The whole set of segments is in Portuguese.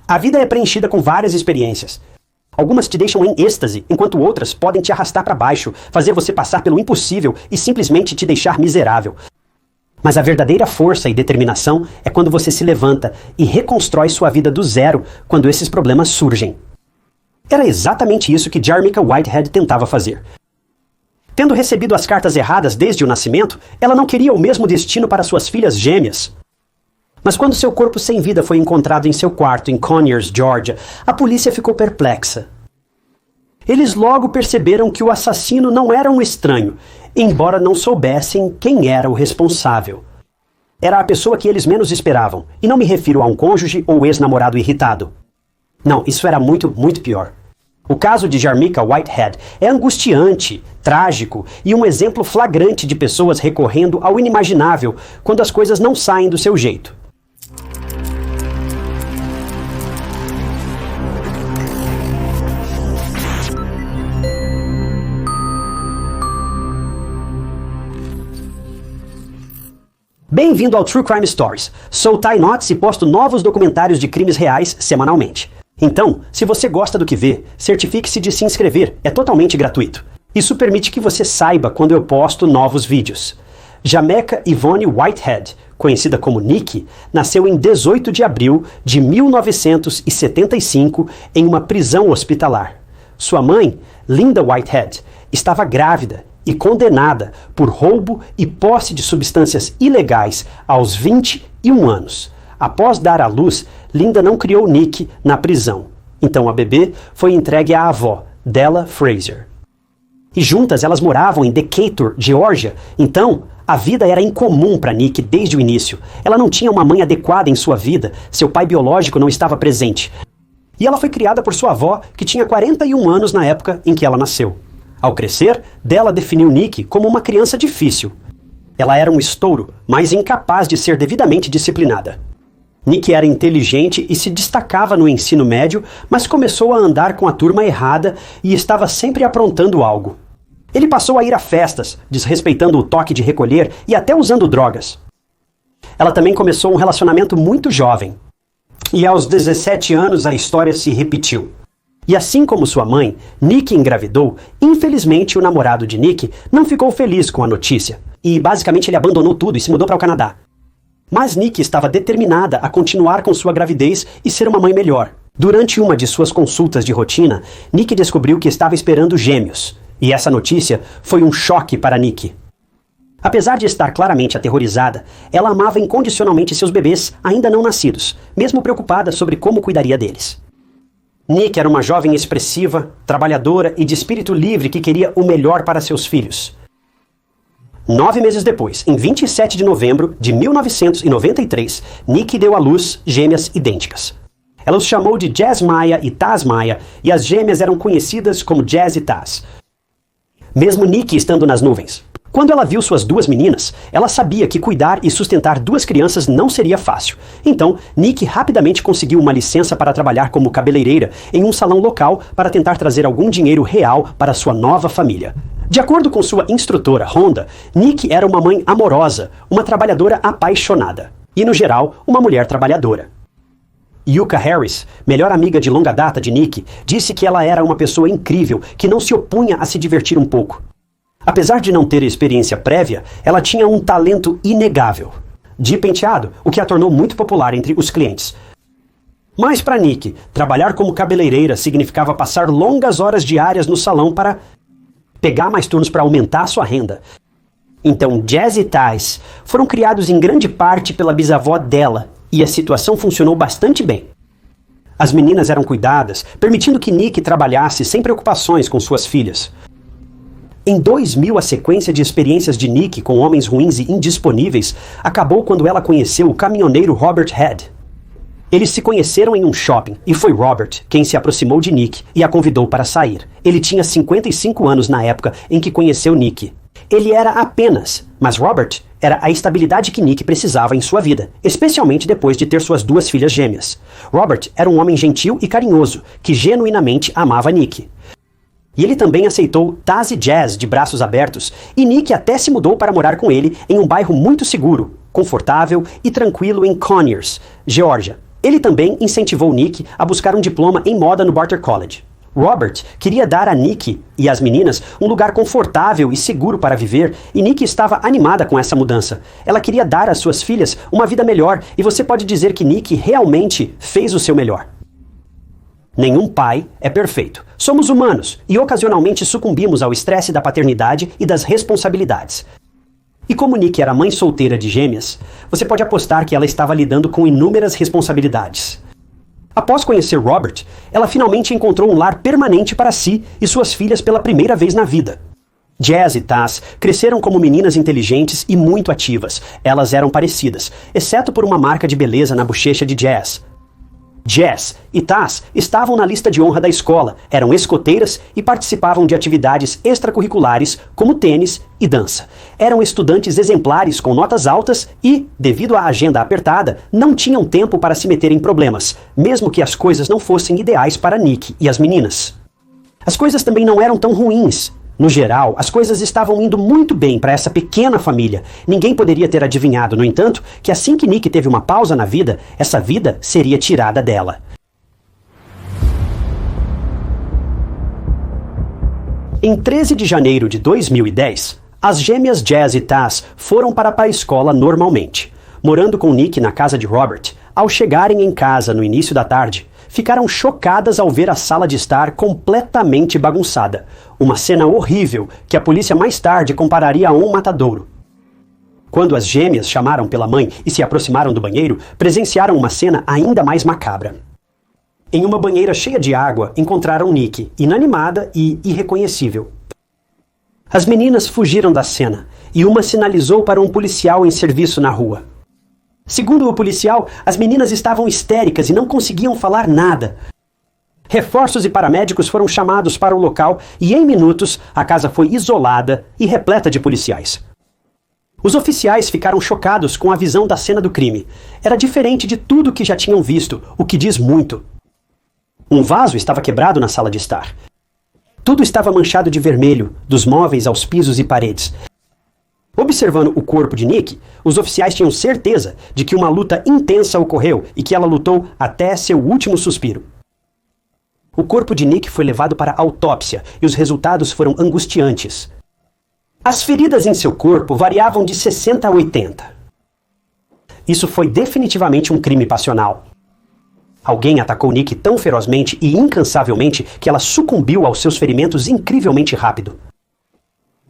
A vida é preenchida com várias experiências. Algumas te deixam em êxtase, enquanto outras podem te arrastar para baixo, fazer você passar pelo impossível e simplesmente te deixar miserável. Mas a verdadeira força e determinação é quando você se levanta e reconstrói sua vida do zero quando esses problemas surgem. Era exatamente isso que Jarmica Whitehead tentava fazer. Tendo recebido as cartas erradas desde o nascimento, ela não queria o mesmo destino para suas filhas gêmeas. Mas quando seu corpo sem vida foi encontrado em seu quarto em Conyers, Georgia, a polícia ficou perplexa. Eles logo perceberam que o assassino não era um estranho, embora não soubessem quem era o responsável. Era a pessoa que eles menos esperavam, e não me refiro a um cônjuge ou ex-namorado irritado. Não, isso era muito, muito pior. O caso de Jarmica Whitehead é angustiante, trágico e um exemplo flagrante de pessoas recorrendo ao inimaginável quando as coisas não saem do seu jeito. Bem-vindo ao True Crime Stories. Sou Ty Notts e posto novos documentários de crimes reais semanalmente. Então, se você gosta do que vê, certifique-se de se inscrever, é totalmente gratuito. Isso permite que você saiba quando eu posto novos vídeos. Jamaica Yvonne Whitehead, conhecida como Nikki, nasceu em 18 de abril de 1975 em uma prisão hospitalar. Sua mãe, Linda Whitehead, estava grávida e condenada por roubo e posse de substâncias ilegais aos 21 anos. Após dar à luz, Linda não criou Nikki na prisão. Então a bebê foi entregue à avó, Della Fraser. E juntas elas moravam em Decatur, Geórgia. Então, a vida era incomum para Nikki desde o início. Ela não tinha uma mãe adequada em sua vida, seu pai biológico não estava presente. E ela foi criada por sua avó, que tinha 41 anos na época em que ela nasceu. Ao crescer, Della definiu Nikki como uma criança difícil. Ela era um estouro, mas incapaz de ser devidamente disciplinada. Nikki era inteligente e se destacava no ensino médio, mas começou a andar com a turma errada e estava sempre aprontando algo. Ele passou a ir a festas, desrespeitando o toque de recolher e até usando drogas. Ela também começou um relacionamento muito jovem. E aos 17 anos a história se repetiu. E assim como sua mãe, Nikki engravidou. Infelizmente, o namorado de Nikki não ficou feliz com a notícia. E basicamente ele abandonou tudo e se mudou para o Canadá. Mas Nikki estava determinada a continuar com sua gravidez e ser uma mãe melhor. Durante uma de suas consultas de rotina, Nikki descobriu que estava esperando gêmeos. E essa notícia foi um choque para Nikki. Apesar de estar claramente aterrorizada, ela amava incondicionalmente seus bebês ainda não nascidos, mesmo preocupada sobre como cuidaria deles. Nikki era uma jovem expressiva, trabalhadora e de espírito livre que queria o melhor para seus filhos. 9 meses depois, em 27 de novembro de 1993, Nikki deu à luz gêmeas idênticas. Ela os chamou de Jazz Maya e Taz Maya, e as gêmeas eram conhecidas como Jazz e Taz. Mesmo Nikki estando nas nuvens. Quando ela viu suas duas meninas, ela sabia que cuidar e sustentar duas crianças não seria fácil. Então, Nikki rapidamente conseguiu uma licença para trabalhar como cabeleireira em um salão local para tentar trazer algum dinheiro real para sua nova família. De acordo com sua instrutora, Rhonda, Nikki era uma mãe amorosa, uma trabalhadora apaixonada. E, no geral, uma mulher trabalhadora. Yuka Harris, melhor amiga de longa data de Nikki, disse que ela era uma pessoa incrível, que não se opunha a se divertir um pouco. Apesar de não ter experiência prévia, ela tinha um talento inegável de penteado, o que a tornou muito popular entre os clientes. Mas para Nikki, trabalhar como cabeleireira significava passar longas horas diárias no salão para pegar mais turnos para aumentar sua renda. Então, Jazz e Taz foram criados em grande parte pela bisavó dela, e a situação funcionou bastante bem. As meninas eram cuidadas, permitindo que Nikki trabalhasse sem preocupações com suas filhas. Em 2000, a sequência de experiências de Nikki com homens ruins e indisponíveis acabou quando ela conheceu o caminhoneiro Robert Head. Eles se conheceram em um shopping e foi Robert quem se aproximou de Nikki e a convidou para sair. Ele tinha 55 anos na época em que conheceu Nikki. Ele era apenas, mas Robert era a estabilidade que Nikki precisava em sua vida, especialmente depois de ter suas duas filhas gêmeas. Robert era um homem gentil e carinhoso, que genuinamente amava Nikki. E ele também aceitou Taz e Jazz de braços abertos, e Nikki até se mudou para morar com ele em um bairro muito seguro, confortável e tranquilo em Conyers, Geórgia. Ele também incentivou Nick a buscar um diploma em moda no Barter College. Robert queria dar a Nick e às meninas um lugar confortável e seguro para viver, e Nick estava animada com essa mudança. Ela queria dar às suas filhas uma vida melhor, e você pode dizer que Nick realmente fez o seu melhor. Nenhum pai é perfeito. Somos humanos e ocasionalmente sucumbimos ao estresse da paternidade e das responsabilidades. E como Nick era mãe solteira de gêmeas, você pode apostar que ela estava lidando com inúmeras responsabilidades. Após conhecer Robert, ela finalmente encontrou um lar permanente para si e suas filhas pela primeira vez na vida. Jazz e Taz cresceram como meninas inteligentes e muito ativas. Elas eram parecidas, exceto por uma marca de beleza na bochecha de Jazz. Jazz e Taz estavam na lista de honra da escola, eram escoteiras e participavam de atividades extracurriculares como tênis e dança. Eram estudantes exemplares com notas altas e, devido à agenda apertada, não tinham tempo para se meter em problemas, mesmo que as coisas não fossem ideais para Nick e as meninas. As coisas também não eram tão ruins. No geral, as coisas estavam indo muito bem para essa pequena família. Ninguém poderia ter adivinhado, no entanto, que assim que Nick teve uma pausa na vida, essa vida seria tirada dela. Em 13 de janeiro de 2010, as gêmeas Jazz e Taz foram para a escola normalmente. Morando com Nick na casa de Robert, ao chegarem em casa no início da tarde, ficaram chocadas ao ver a sala de estar completamente bagunçada. Uma cena horrível que a polícia mais tarde compararia a um matadouro. Quando as gêmeas chamaram pela mãe e se aproximaram do banheiro, presenciaram uma cena ainda mais macabra. Em uma banheira cheia de água, encontraram Nick, inanimada e irreconhecível. As meninas fugiram da cena e uma sinalizou para um policial em serviço na rua. Segundo o policial, as meninas estavam histéricas e não conseguiam falar nada. Reforços e paramédicos foram chamados para o local e, em minutos, a casa foi isolada e repleta de policiais. Os oficiais ficaram chocados com a visão da cena do crime. Era diferente de tudo que já tinham visto, o que diz muito. Um vaso estava quebrado na sala de estar. Tudo estava manchado de vermelho, dos móveis aos pisos e paredes. Observando o corpo de Nick, os oficiais tinham certeza de que uma luta intensa ocorreu e que ela lutou até seu último suspiro. O corpo de Nick foi levado para autópsia e os resultados foram angustiantes. As feridas em seu corpo variavam de 60 a 80. Isso foi definitivamente um crime passional. Alguém atacou Nick tão ferozmente e incansavelmente que ela sucumbiu aos seus ferimentos incrivelmente rápido.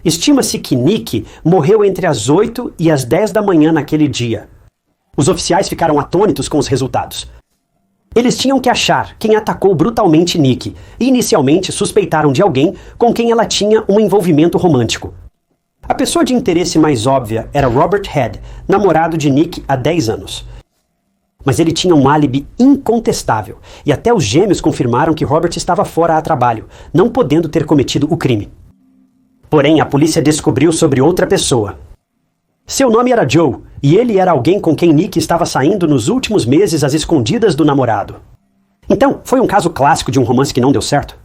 Estima-se que Nick morreu entre as 8 e as 10 da manhã naquele dia. Os oficiais ficaram atônitos com os resultados. Eles tinham que achar quem atacou brutalmente Nick e inicialmente suspeitaram de alguém com quem ela tinha um envolvimento romântico. A pessoa de interesse mais óbvia era Robert Head, namorado de Nick há 10 anos. Mas ele tinha um álibi incontestável e até os gêmeos confirmaram que Robert estava fora a trabalho, não podendo ter cometido o crime. Porém, a polícia descobriu sobre outra pessoa. Seu nome era Joe, e ele era alguém com quem Nick estava saindo nos últimos meses às escondidas do namorado. Então, foi um caso clássico de um romance que não deu certo?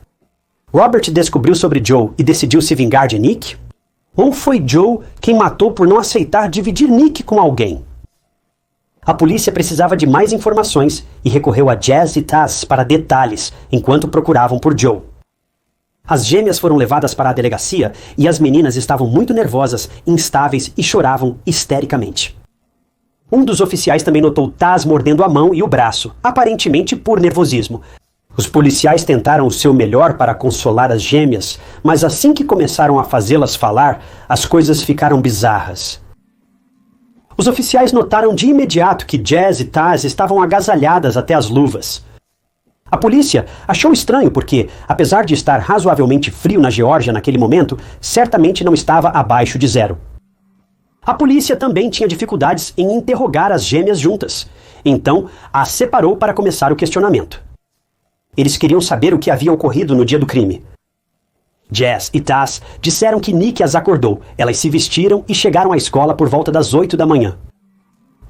Robert descobriu sobre Joe e decidiu se vingar de Nick? Ou foi Joe quem matou por não aceitar dividir Nick com alguém? A polícia precisava de mais informações e recorreu a Jazz e Taz para detalhes enquanto procuravam por Joe. As gêmeas foram levadas para a delegacia e as meninas estavam muito nervosas, instáveis e choravam histericamente. Um dos oficiais também notou Taz mordendo a mão e o braço, aparentemente por nervosismo. Os policiais tentaram o seu melhor para consolar as gêmeas, mas assim que começaram a fazê-las falar, as coisas ficaram bizarras. Os oficiais notaram de imediato que Jazz e Taz estavam agasalhadas até as luvas. A polícia achou estranho porque, apesar de estar razoavelmente frio na Geórgia naquele momento, certamente não estava abaixo de zero. A polícia também tinha dificuldades em interrogar as gêmeas juntas, então as separou para começar o questionamento. Eles queriam saber o que havia ocorrido no dia do crime. Jazz e Taz disseram que Nick as acordou, elas se vestiram e chegaram à escola por volta das 8 da manhã.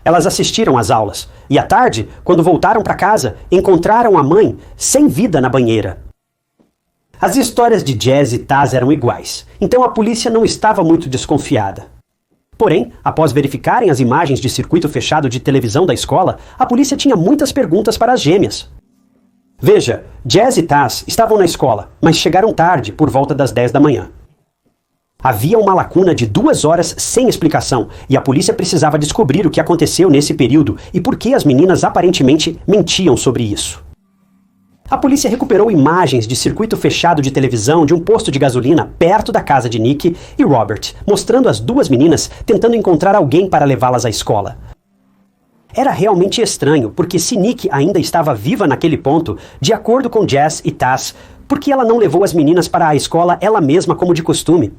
Elas assistiram às aulas, e à tarde, quando voltaram para casa, encontraram a mãe sem vida na banheira. As histórias de Jazz e Taz eram iguais, então a polícia não estava muito desconfiada. Porém, após verificarem as imagens de circuito fechado de televisão da escola, a polícia tinha muitas perguntas para as gêmeas. Veja, Jazz e Taz estavam na escola, mas chegaram tarde, por volta das 10 da manhã. Havia uma lacuna de 2 horas sem explicação, e a polícia precisava descobrir o que aconteceu nesse período e por que as meninas aparentemente mentiam sobre isso. A polícia recuperou imagens de circuito fechado de televisão de um posto de gasolina perto da casa de Nick e Robert, mostrando as 2 meninas tentando encontrar alguém para levá-las à escola. Era realmente estranho, porque se Nick ainda estava viva naquele ponto, de acordo com Jazz e Taz, por que ela não levou as meninas para a escola ela mesma como de costume?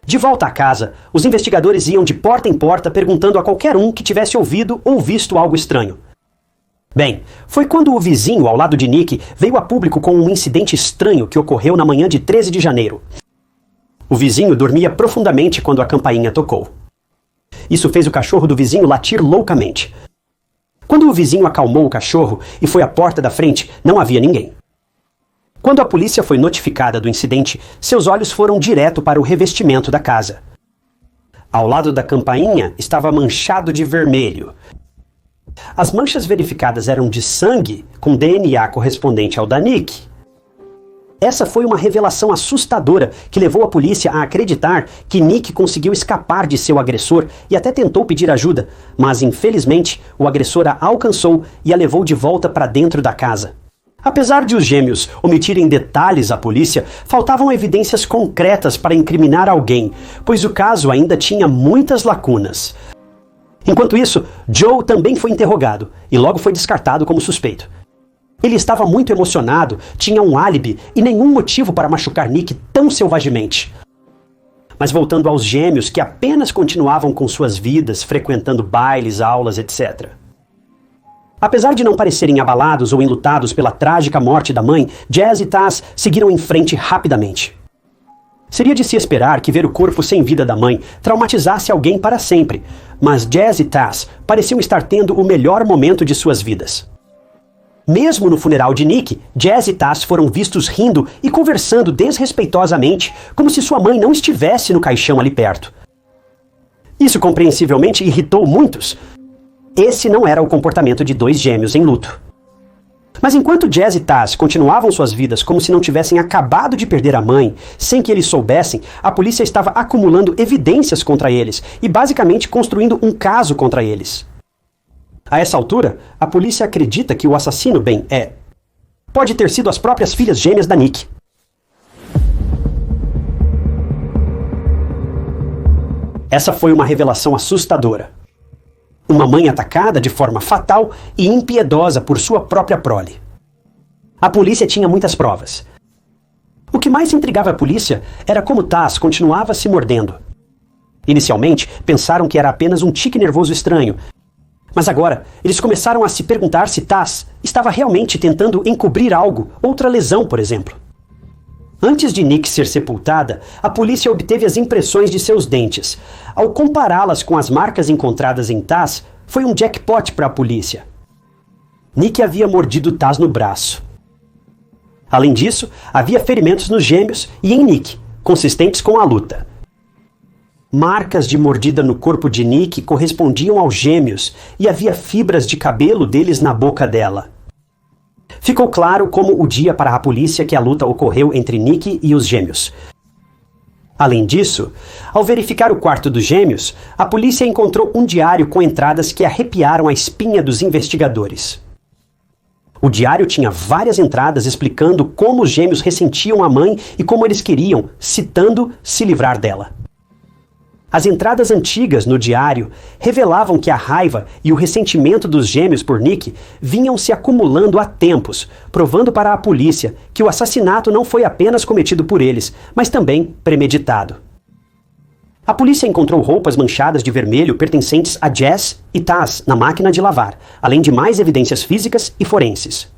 De volta à casa, os investigadores iam de porta em porta perguntando a qualquer um que tivesse ouvido ou visto algo estranho. Bem, foi quando o vizinho ao lado de Nick veio a público com um incidente estranho que ocorreu na manhã de 13 de janeiro. O vizinho dormia profundamente quando a campainha tocou. Isso fez o cachorro do vizinho latir loucamente. Quando o vizinho acalmou o cachorro e foi à porta da frente, não havia ninguém. Quando a polícia foi notificada do incidente, seus olhos foram direto para o revestimento da casa. Ao lado da campainha estava manchado de vermelho. As manchas verificadas eram de sangue, com DNA correspondente ao da Nick. Essa foi uma revelação assustadora que levou a polícia a acreditar que Nick conseguiu escapar de seu agressor e até tentou pedir ajuda, mas infelizmente o agressor a alcançou e a levou de volta para dentro da casa. Apesar de os gêmeos omitirem detalhes à polícia, faltavam evidências concretas para incriminar alguém, pois o caso ainda tinha muitas lacunas. Enquanto isso, Joe também foi interrogado e logo foi descartado como suspeito. Ele estava muito emocionado, tinha um álibi e nenhum motivo para machucar Nick tão selvagemente. Mas voltando aos gêmeos que apenas continuavam com suas vidas, frequentando bailes, aulas, etc. Apesar de não parecerem abalados ou enlutados pela trágica morte da mãe, Jazz e Taz seguiram em frente rapidamente. Seria de se esperar que ver o corpo sem vida da mãe traumatizasse alguém para sempre, mas Jazz e Taz pareciam estar tendo o melhor momento de suas vidas. Mesmo no funeral de Nick, Jazz e Taz foram vistos rindo e conversando desrespeitosamente, como se sua mãe não estivesse no caixão ali perto. Isso compreensivelmente irritou muitos. Esse não era o comportamento de 2 gêmeos em luto. Mas enquanto Jazz e Taz continuavam suas vidas como se não tivessem acabado de perder a mãe, sem que eles soubessem, a polícia estava acumulando evidências contra eles e basicamente construindo um caso contra eles. A essa altura, a polícia acredita que o assassino, pode ter sido as próprias filhas gêmeas da Nick. Essa foi uma revelação assustadora. Uma mãe atacada de forma fatal e impiedosa por sua própria prole. A polícia tinha muitas provas. O que mais intrigava a polícia era como Taz continuava se mordendo. Inicialmente, pensaram que era apenas um tique nervoso estranho, mas agora eles começaram a se perguntar se Taz estava realmente tentando encobrir algo, outra lesão, por exemplo. Antes de Nick ser sepultada, a polícia obteve as impressões de seus dentes. Ao compará-las com as marcas encontradas em Taz, foi um jackpot para a polícia. Nick havia mordido Taz no braço. Além disso, havia ferimentos nos gêmeos e em Nick, consistentes com a luta. Marcas de mordida no corpo de Nick correspondiam aos gêmeos e havia fibras de cabelo deles na boca dela. Ficou claro como o dia para a polícia que a luta ocorreu entre Nick e os gêmeos. Além disso, ao verificar o quarto dos gêmeos, a polícia encontrou um diário com entradas que arrepiaram a espinha dos investigadores. O diário tinha várias entradas explicando como os gêmeos ressentiam a mãe e como eles queriam, citando, se livrar dela. As entradas antigas no diário revelavam que a raiva e o ressentimento dos gêmeos por Nick vinham se acumulando há tempos, provando para a polícia que o assassinato não foi apenas cometido por eles, mas também premeditado. A polícia encontrou roupas manchadas de vermelho pertencentes a Jazz e Taz na máquina de lavar, além de mais evidências físicas e forenses.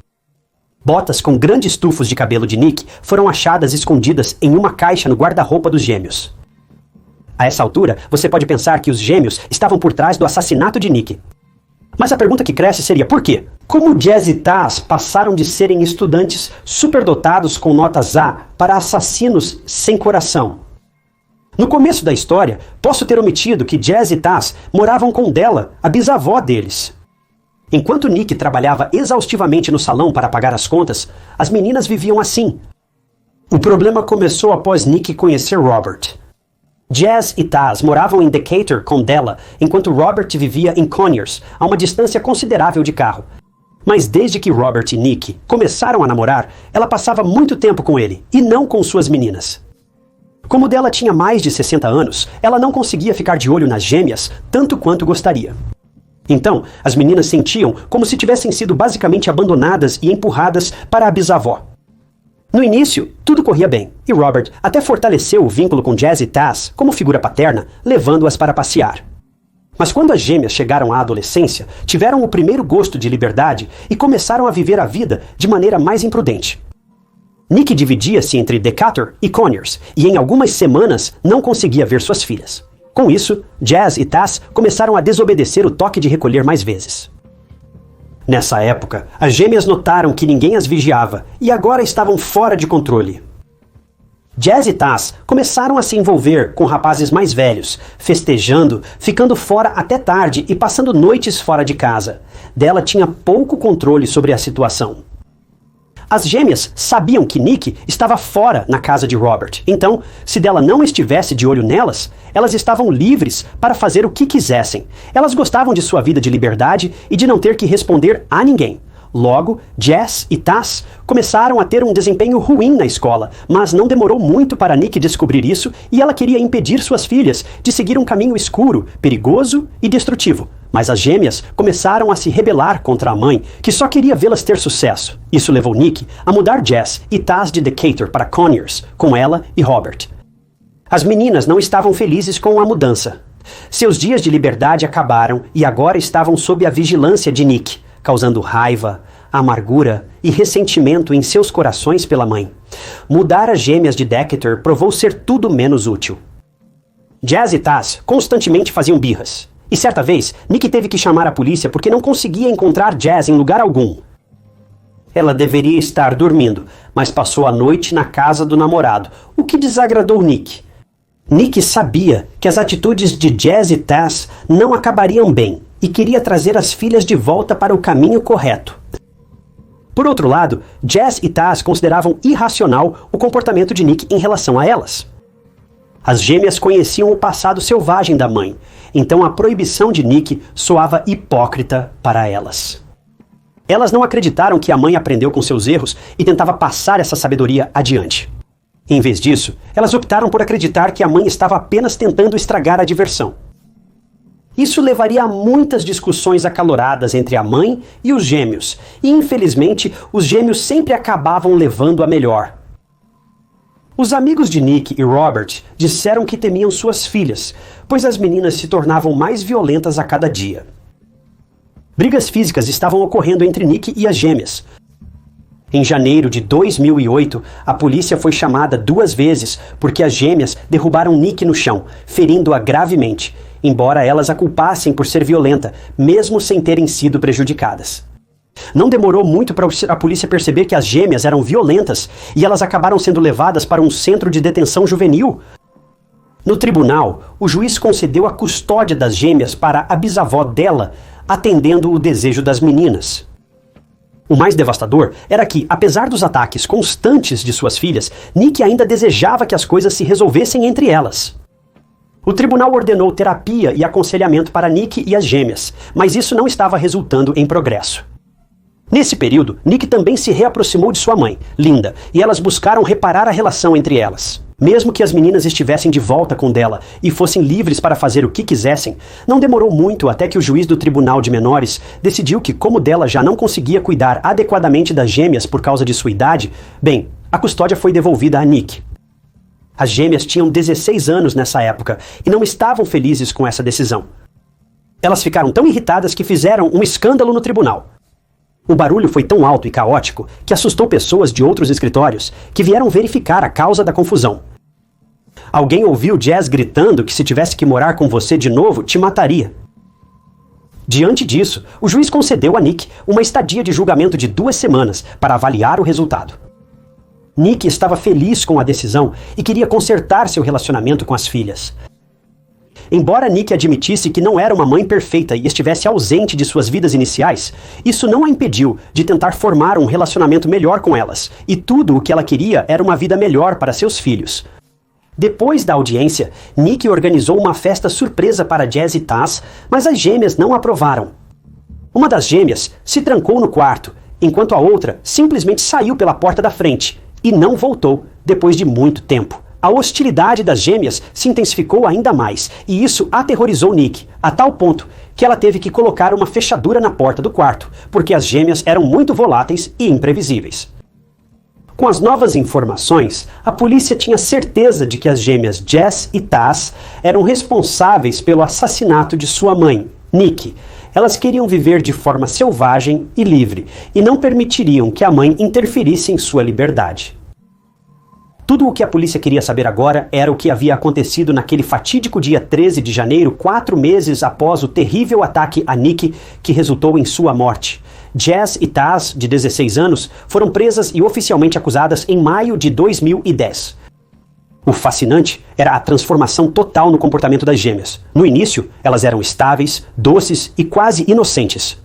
Botas com grandes tufos de cabelo de Nick foram achadas escondidas em uma caixa no guarda-roupa dos gêmeos. A essa altura, você pode pensar que os gêmeos estavam por trás do assassinato de Nick. Mas a pergunta que cresce seria por quê? Como Jazz e Taz passaram de serem estudantes superdotados com notas A para assassinos sem coração? No começo da história, posso ter omitido que Jazz e Taz moravam com Della, a bisavó deles. Enquanto Nick trabalhava exaustivamente no salão para pagar as contas, as meninas viviam assim. O problema começou após Nick conhecer Robert. Jazz e Taz moravam em Decatur com Della, enquanto Robert vivia em Conyers, a uma distância considerável de carro. Mas desde que Robert e Nick começaram a namorar, ela passava muito tempo com ele, e não com suas meninas. Como Della tinha mais de 60 anos, ela não conseguia ficar de olho nas gêmeas tanto quanto gostaria. Então, as meninas sentiam como se tivessem sido basicamente abandonadas e empurradas para a bisavó. No início, tudo corria bem, e Robert até fortaleceu o vínculo com Jazz e Taz como figura paterna, levando-as para passear. Mas quando as gêmeas chegaram à adolescência, tiveram o primeiro gosto de liberdade e começaram a viver a vida de maneira mais imprudente. Nick dividia-se entre Decatur e Conyers, e em algumas semanas não conseguia ver suas filhas. Com isso, Jazz e Taz começaram a desobedecer o toque de recolher mais vezes. Nessa época, as gêmeas notaram que ninguém as vigiava e agora estavam fora de controle. Jazz e Taz começaram a se envolver com rapazes mais velhos, festejando, ficando fora até tarde e passando noites fora de casa. Della tinha pouco controle sobre a situação. As gêmeas sabiam que Nick estava fora na casa de Robert, então, se Della não estivesse de olho nelas, elas estavam livres para fazer o que quisessem. Elas gostavam de sua vida de liberdade e de não ter que responder a ninguém. Logo, Jazz e Taz começaram a ter um desempenho ruim na escola, mas não demorou muito para Nick descobrir isso e ela queria impedir suas filhas de seguir um caminho escuro, perigoso e destrutivo. Mas as gêmeas começaram a se rebelar contra a mãe, que só queria vê-las ter sucesso. Isso levou Nick a mudar Jazz e Taz de Decatur para Conyers, com ela e Robert. As meninas não estavam felizes com a mudança. Seus dias de liberdade acabaram e agora estavam sob a vigilância de Nick, causando raiva, amargura e ressentimento em seus corações pela mãe. Mudar as gêmeas de Decatur provou ser tudo menos útil. Jazz e Taz constantemente faziam birras. E certa vez, Nick teve que chamar a polícia porque não conseguia encontrar Jazz em lugar algum. Ela deveria estar dormindo, mas passou a noite na casa do namorado, o que desagradou Nick. Nick sabia que as atitudes de Jazz e Taz não acabariam bem e queria trazer as filhas de volta para o caminho correto. Por outro lado, Jazz e Taz consideravam irracional o comportamento de Nick em relação a elas. As gêmeas conheciam o passado selvagem da mãe, então a proibição de Nick soava hipócrita para elas. Elas não acreditaram que a mãe aprendeu com seus erros e tentava passar essa sabedoria adiante. Em vez disso, elas optaram por acreditar que a mãe estava apenas tentando estragar a diversão. Isso levaria a muitas discussões acaloradas entre a mãe e os gêmeos, e infelizmente os gêmeos sempre acabavam levando a melhor. Os amigos de Nick e Robert disseram que temiam suas filhas, pois as meninas se tornavam mais violentas a cada dia. Brigas físicas estavam ocorrendo entre Nick e as gêmeas. Em janeiro de 2008, a polícia foi chamada 2 vezes porque as gêmeas derrubaram Nick no chão, ferindo-a gravemente, embora elas a culpassem por ser violenta, mesmo sem terem sido prejudicadas. Não demorou muito para a polícia perceber que as gêmeas eram violentas e elas acabaram sendo levadas para um centro de detenção juvenil. No tribunal, o juiz concedeu a custódia das gêmeas para a bisavó dela, atendendo o desejo das meninas. O mais devastador era que, apesar dos ataques constantes de suas filhas, Nick ainda desejava que as coisas se resolvessem entre elas. O tribunal ordenou terapia e aconselhamento para Nick e as gêmeas, mas isso não estava resultando em progresso. Nesse período, Nick também se reaproximou de sua mãe, Linda, e elas buscaram reparar a relação entre elas. Mesmo que as meninas estivessem de volta com Della e fossem livres para fazer o que quisessem, não demorou muito até que o juiz do Tribunal de Menores decidiu que, como Della já não conseguia cuidar adequadamente das gêmeas por causa de sua idade, bem, a custódia foi devolvida a Nick. As gêmeas tinham 16 anos nessa época e não estavam felizes com essa decisão. Elas ficaram tão irritadas que fizeram um escândalo no tribunal. O barulho foi tão alto e caótico que assustou pessoas de outros escritórios que vieram verificar a causa da confusão. Alguém ouviu Jazz gritando que se tivesse que morar com você de novo, te mataria. Diante disso, o juiz concedeu a Nick uma estadia de julgamento de 2 semanas para avaliar o resultado. Nick estava feliz com a decisão e queria consertar seu relacionamento com as filhas. Embora Nick admitisse que não era uma mãe perfeita e estivesse ausente de suas vidas iniciais, isso não a impediu de tentar formar um relacionamento melhor com elas, e tudo o que ela queria era uma vida melhor para seus filhos. Depois da audiência, Nick organizou uma festa surpresa para Jazz e Taz, mas as gêmeas não aprovaram. Uma das gêmeas se trancou no quarto, enquanto a outra simplesmente saiu pela porta da frente e não voltou depois de muito tempo. A hostilidade das gêmeas se intensificou ainda mais, e isso aterrorizou Nick, a tal ponto que ela teve que colocar uma fechadura na porta do quarto, porque as gêmeas eram muito voláteis e imprevisíveis. Com as novas informações, a polícia tinha certeza de que as gêmeas Jazz e Taz eram responsáveis pelo assassinato de sua mãe, Nick. Elas queriam viver de forma selvagem e livre, e não permitiriam que a mãe interferisse em sua liberdade. Tudo o que a polícia queria saber agora era o que havia acontecido naquele fatídico dia 13 de janeiro, 4 meses após o terrível ataque a Nick que resultou em sua morte. Jazz e Taz, de 16 anos, foram presas e oficialmente acusadas em maio de 2010. O fascinante era a transformação total no comportamento das gêmeas. No início, elas eram estáveis, doces e quase inocentes.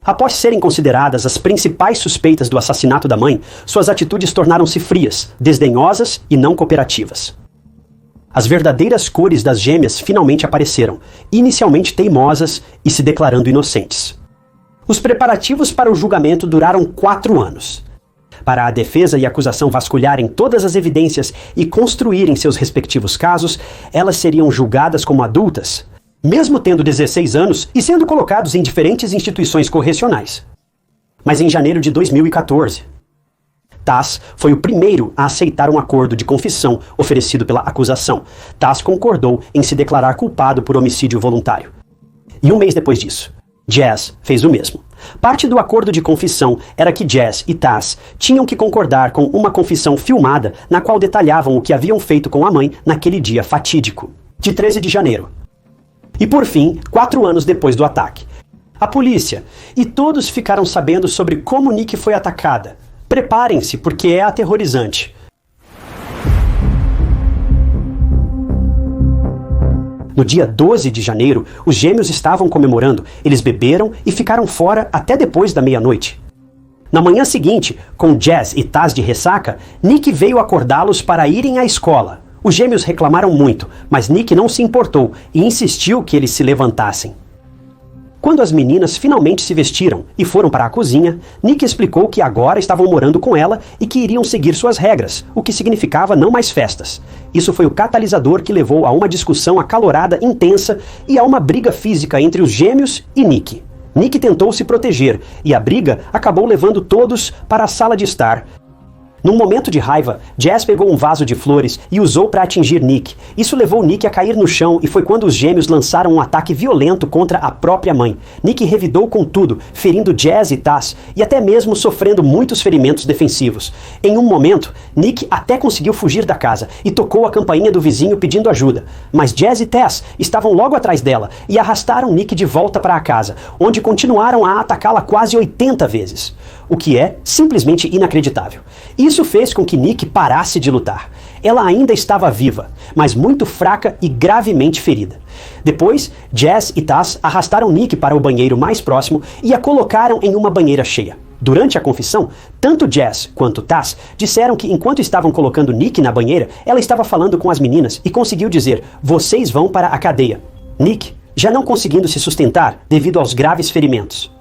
Após serem consideradas as principais suspeitas do assassinato da mãe, suas atitudes tornaram-se frias, desdenhosas e não cooperativas. As verdadeiras cores das gêmeas finalmente apareceram, inicialmente teimosas e se declarando inocentes. Os preparativos para o julgamento duraram 4 anos. Para a defesa e a acusação vasculharem todas as evidências e construírem seus respectivos casos, elas seriam julgadas como adultas, mesmo tendo 16 anos e sendo colocados em diferentes instituições correcionais. Mas em janeiro de 2014, Taz foi o primeiro a aceitar um acordo de confissão oferecido pela acusação. Taz concordou em se declarar culpado por homicídio voluntário. E um mês depois disso, Jazz fez o mesmo. Parte do acordo de confissão era que Jazz e Taz tinham que concordar com uma confissão filmada na qual detalhavam o que haviam feito com a mãe naquele dia fatídico, de 13 de janeiro. E por fim, 4 anos depois do ataque, a polícia e todos ficaram sabendo sobre como Nick foi atacada. Preparem-se, porque é aterrorizante. No dia 12 de janeiro, os gêmeos estavam comemorando. Eles beberam e ficaram fora até depois da meia-noite. Na manhã seguinte, com Jazz e Taz de ressaca, Nick veio acordá-los para irem à escola. Os gêmeos reclamaram muito, mas Nick não se importou e insistiu que eles se levantassem. Quando as meninas finalmente se vestiram e foram para a cozinha, Nick explicou que agora estavam morando com ela e que iriam seguir suas regras, o que significava não mais festas. Isso foi o catalisador que levou a uma discussão acalorada, intensa e a uma briga física entre os gêmeos e Nick. Nick tentou se proteger e a briga acabou levando todos para a sala de estar. Num momento de raiva, Jazz pegou um vaso de flores e usou para atingir Nick. Isso levou Nick a cair no chão e foi quando os gêmeos lançaram um ataque violento contra a própria mãe. Nick revidou com tudo, ferindo Jazz e Taz e até mesmo sofrendo muitos ferimentos defensivos. Em um momento, Nick até conseguiu fugir da casa e tocou a campainha do vizinho pedindo ajuda. Mas Jazz e Taz estavam logo atrás dela e arrastaram Nick de volta para a casa, onde continuaram a atacá-la quase 80 vezes. O que é simplesmente inacreditável. Isso fez com que Nick parasse de lutar. Ela ainda estava viva, mas muito fraca e gravemente ferida. Depois, Jazz e Taz arrastaram Nick para o banheiro mais próximo e a colocaram em uma banheira cheia. Durante a confissão, tanto Jazz quanto Taz disseram que enquanto estavam colocando Nick na banheira, ela estava falando com as meninas e conseguiu dizer: "Vocês vão para a cadeia." Nick, já não conseguindo se sustentar devido aos graves ferimentos,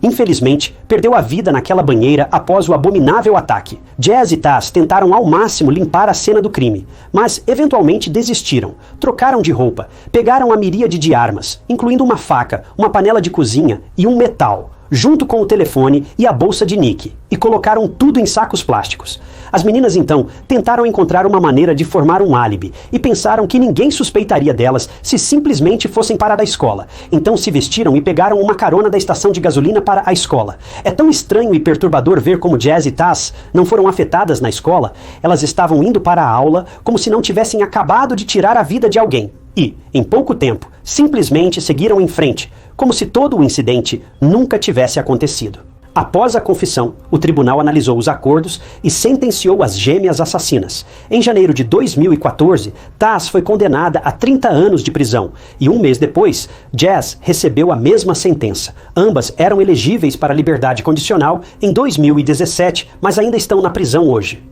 infelizmente, perdeu a vida naquela banheira após o abominável ataque. Jazz e Taz tentaram ao máximo limpar a cena do crime, mas eventualmente desistiram. Trocaram de roupa, pegaram a miríade de armas, incluindo uma faca, uma panela de cozinha e um metal, junto com o telefone e a bolsa de Nick, e colocaram tudo em sacos plásticos. As meninas então tentaram encontrar uma maneira de formar um álibi e pensaram que ninguém suspeitaria delas se simplesmente fossem parar a escola. Então se vestiram e pegaram uma carona da estação de gasolina para a escola. É tão estranho e perturbador ver como Jazz e Taz não foram afetadas na escola. Elas estavam indo para a aula como se não tivessem acabado de tirar a vida de alguém. E, em pouco tempo, simplesmente seguiram em frente, como se todo o incidente nunca tivesse acontecido. Após a confissão, o tribunal analisou os acordos e sentenciou as gêmeas assassinas. Em janeiro de 2014, Taz foi condenada a 30 anos de prisão e um mês depois, Jazz recebeu a mesma sentença. Ambas eram elegíveis para liberdade condicional em 2017, mas ainda estão na prisão hoje.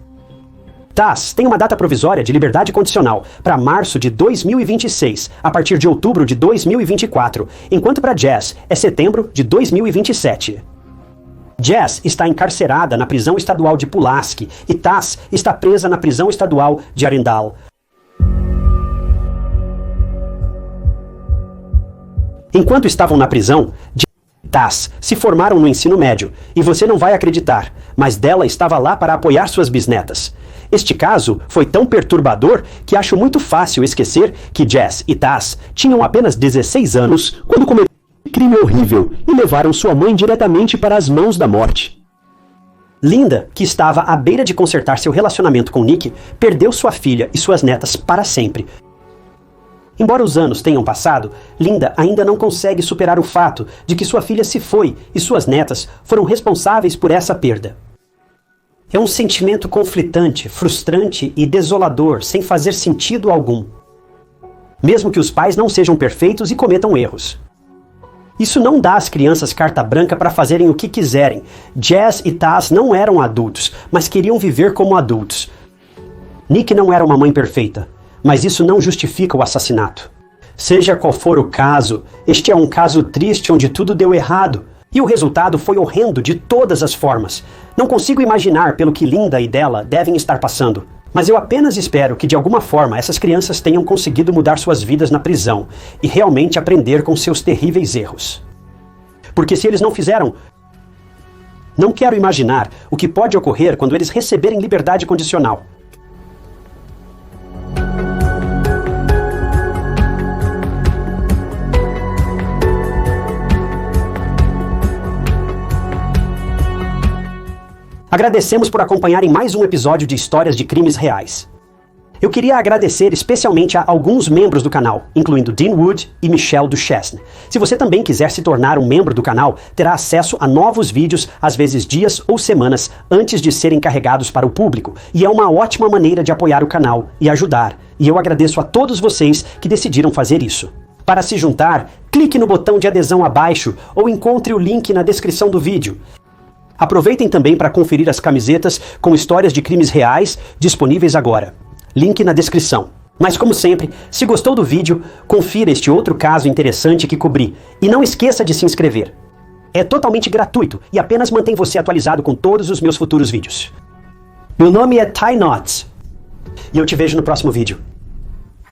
Taz tem uma data provisória de liberdade condicional para março de 2026, a partir de outubro de 2024, enquanto para Jazz é setembro de 2027. Jazz está encarcerada na prisão estadual de Pulaski e Taz está presa na prisão estadual de Arendal. Enquanto estavam na prisão, Jazz e Taz se formaram no ensino médio, e você não vai acreditar, mas Della estava lá para apoiar suas bisnetas. Este caso foi tão perturbador que acho muito fácil esquecer que Jazz e Taz tinham apenas 16 anos quando começaram crime horrível e levaram sua mãe diretamente para as mãos da morte. Linda, que estava à beira de consertar seu relacionamento com Nick, perdeu sua filha e suas netas para sempre. Embora os anos tenham passado, Linda ainda não consegue superar o fato de que sua filha se foi e suas netas foram responsáveis por essa perda. É um sentimento conflitante, frustrante e desolador, sem fazer sentido algum. Mesmo que os pais não sejam perfeitos e cometam erros. Isso não dá às crianças carta branca para fazerem o que quiserem. Jazz e Taz não eram adultos, mas queriam viver como adultos. Nick não era uma mãe perfeita, mas isso não justifica o assassinato. Seja qual for o caso, este é um caso triste onde tudo deu errado. E o resultado foi horrendo de todas as formas. Não consigo imaginar pelo que Linda e Della devem estar passando. Mas eu apenas espero que de alguma forma essas crianças tenham conseguido mudar suas vidas na prisão e realmente aprender com seus terríveis erros. Porque se eles não fizeram, não quero imaginar o que pode ocorrer quando eles receberem liberdade condicional. Agradecemos por acompanharem mais um episódio de Histórias de Crimes Reais. Eu queria agradecer especialmente a alguns membros do canal, incluindo Dean Wood e Michelle Duchesne. Se você também quiser se tornar um membro do canal, terá acesso a novos vídeos, às vezes dias ou semanas, antes de serem carregados para o público, e é uma ótima maneira de apoiar o canal e ajudar, e eu agradeço a todos vocês que decidiram fazer isso. Para se juntar, clique no botão de adesão abaixo ou encontre o link na descrição do vídeo. Aproveitem também para conferir as camisetas com histórias de crimes reais disponíveis agora. Link na descrição. Mas como sempre, se gostou do vídeo, confira este outro caso interessante que cobri. E não esqueça de se inscrever. É totalmente gratuito e apenas mantém você atualizado com todos os meus futuros vídeos. Meu nome é Ty Knotts. E eu te vejo no próximo vídeo.